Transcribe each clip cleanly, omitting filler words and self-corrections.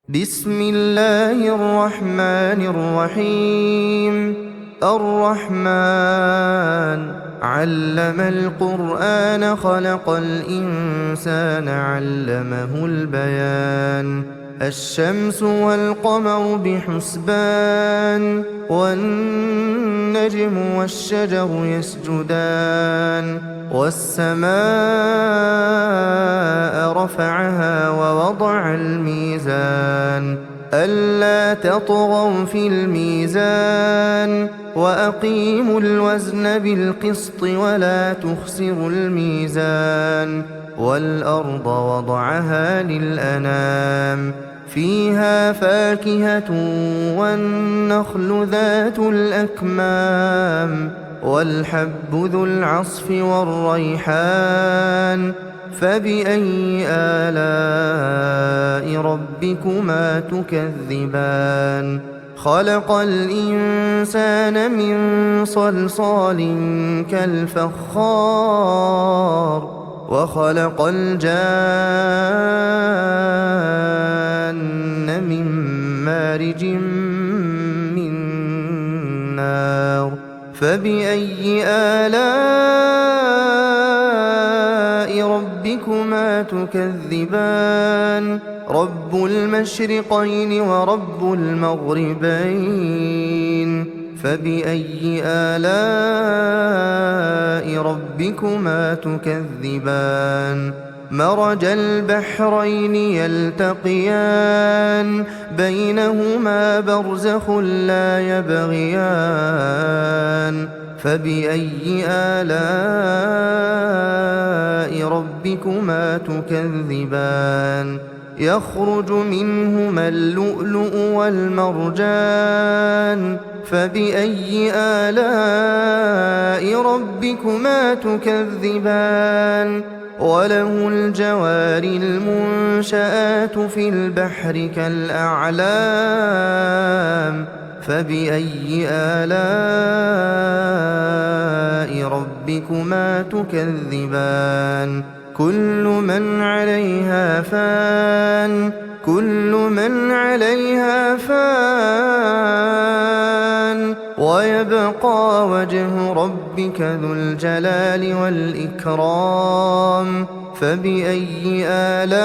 بسم الله الرحمن الرحيم. الرحمن علم القرآن خلق الإنسان علمه البيان. الشمس والقمر بحسبان والنجم والشجر يسجدان والسماء رفعها ووضع الميزان ألا تطغوا في الميزان وأقيموا الوزن بالقسط ولا تخسروا الميزان والأرض وضعها للأنام فيها فاكهة والنخل ذات الأكمام والحب ذو العصف والريحان فبأي آلاء ربكما تكذبان خلق الإنسان من صلصال كالفخار وخلق الجان من مارج من نار فبأي آلاء ربكما تكذبان رب المشرقين ورب المغربين فبأي آلاء ربكما تكذبان مرج البحرين يلتقيان بينهما برزخ لا يبغيان فبأي آلاء ربكما تكذبان يخرج منهما اللؤلؤ والمرجان فبأي آلاء ربكما تكذبان وله الجوار المنشآت في البحر كالأعلام فبأي آلاء ربكما تكذبان كل من عليها فان ويبقى وجه ربك ذو الجلال والإكرام فبأي آلاء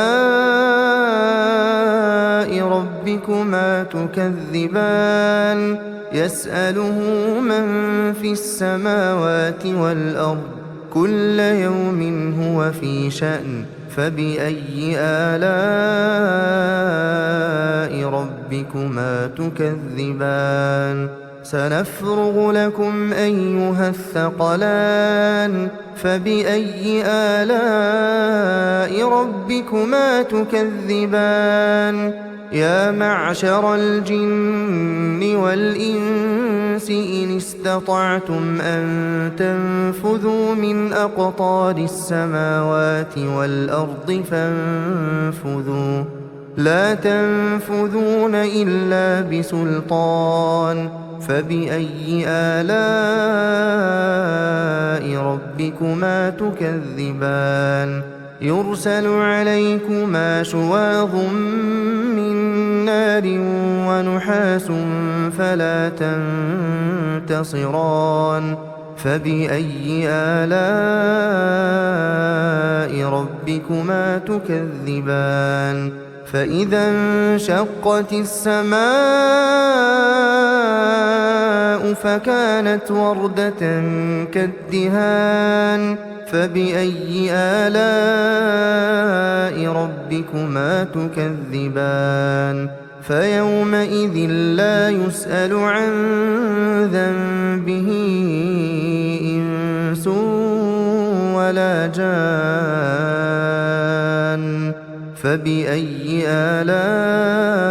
ربكما تكذبان يسأله من في السماوات والأرض كل يوم هو في شأن فبأي آلاء ربكما تكذبان سنفرغ لكم أيها الثقلان فبأي آلاء ربكما تكذبان يا معشر الجن والإنس إن استطعتم أن تنفذوا من أقطار السماوات والأرض فانفذوا لا تنفذون إلا بسلطان فبأي آلاء ربكما تكذبان يرسل عليكما شواظ من نار ونحاس فلا تنتصران فبأي آلاء ربكما تكذبان فإذا انشقت السماء فكانت وردة كالدهان فبأي آلاء ربكما تكذبان فيومئذ لا يسأل عن ذنبه إنس ولا جان فبأي آلاء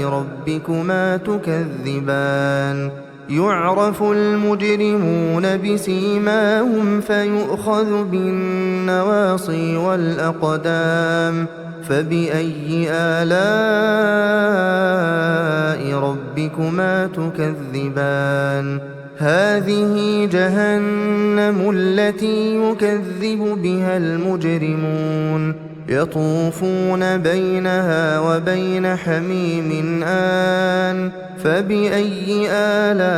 ربكما تكذبان يعرف المجرمون بسيماهم فيؤخذ بالنواصي والأقدام فبأي آلاء ربكما تكذبان هذه جهنم التي يكذب بها المجرمون يطوفون بينها وبين حميم آن فبأي آلاء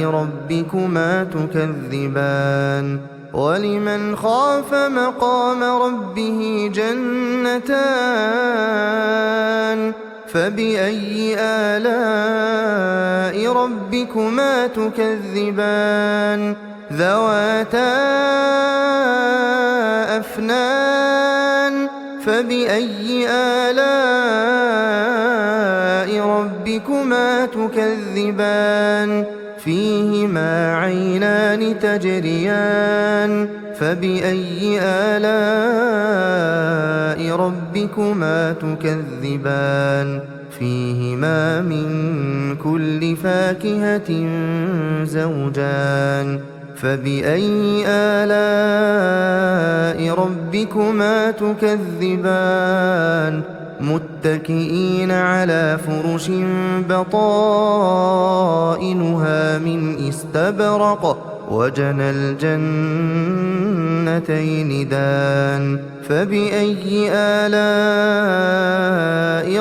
ربكما تكذبان ولمن خاف مقام ربه جنتان فبأي آلاء ربكما تكذبان ذواتا أفنان فبأي آلاء ربكما تكذبان فيهما عينان تجريان فبأي آلاء ربكما تكذبان فيهما من كل فاكهة زوجان فبأي آلاء ربكما تكذبان متكئين على فرش بطائنها من استبرق وجنى الجنتين دان فبأي آلاء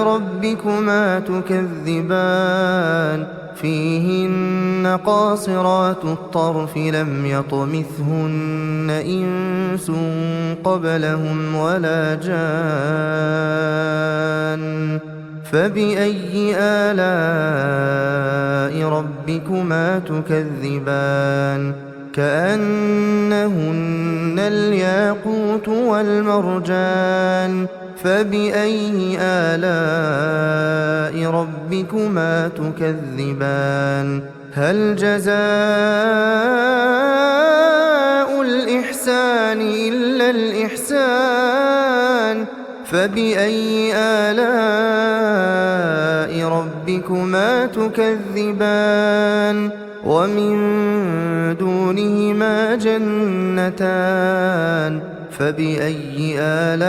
ربكما تكذبان فيهن قاصرات الطرف لم يطمثهن إنس قبلهم ولا جان فبأي آلاء ربكما تكذبان كأنهن الياقوت والمرجان فبأي آلاء ربكما تكذبان هل جزاء الإحسان إلا الإحسان فبأي آلاء ربكما تكذبان ومن دونهما جنتان فبأي آلاء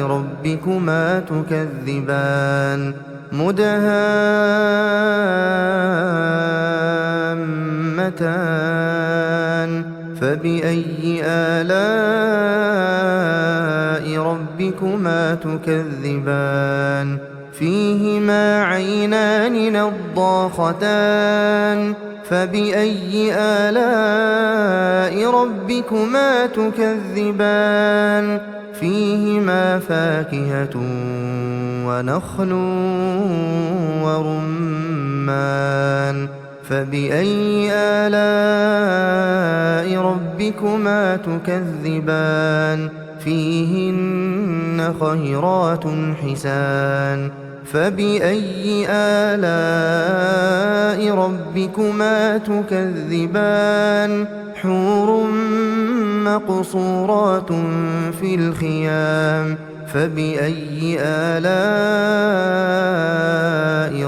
ربكما تكذبان مدهامتان فبأي آلاء ربكما تكذبان فيهما عينان نضاختان فبأي آلاء ربكما تكذبان فيهما فاكهة ونخل ورمان فبأي آلاء ربكما تكذبان فيهن خيرات حسان فبأي آلاء ربكما تكذبان حور مقصورات في الخيام فبأي آلاء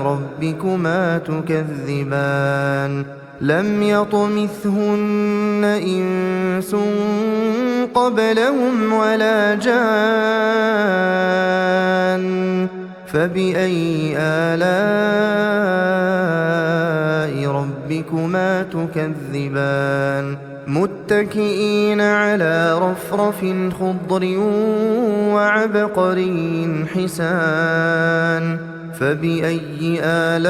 ربكما تكذبان لم يطمثهن إنس قبلهم ولا جان فبأي آلاء ربكما تكذبان متكئين على رفرف خضر وعبقري حسان فبأي آلاء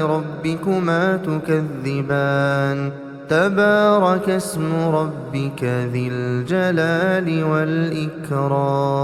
ربكما تكذبان تبارك اسم ربك ذي الجلال والإكرام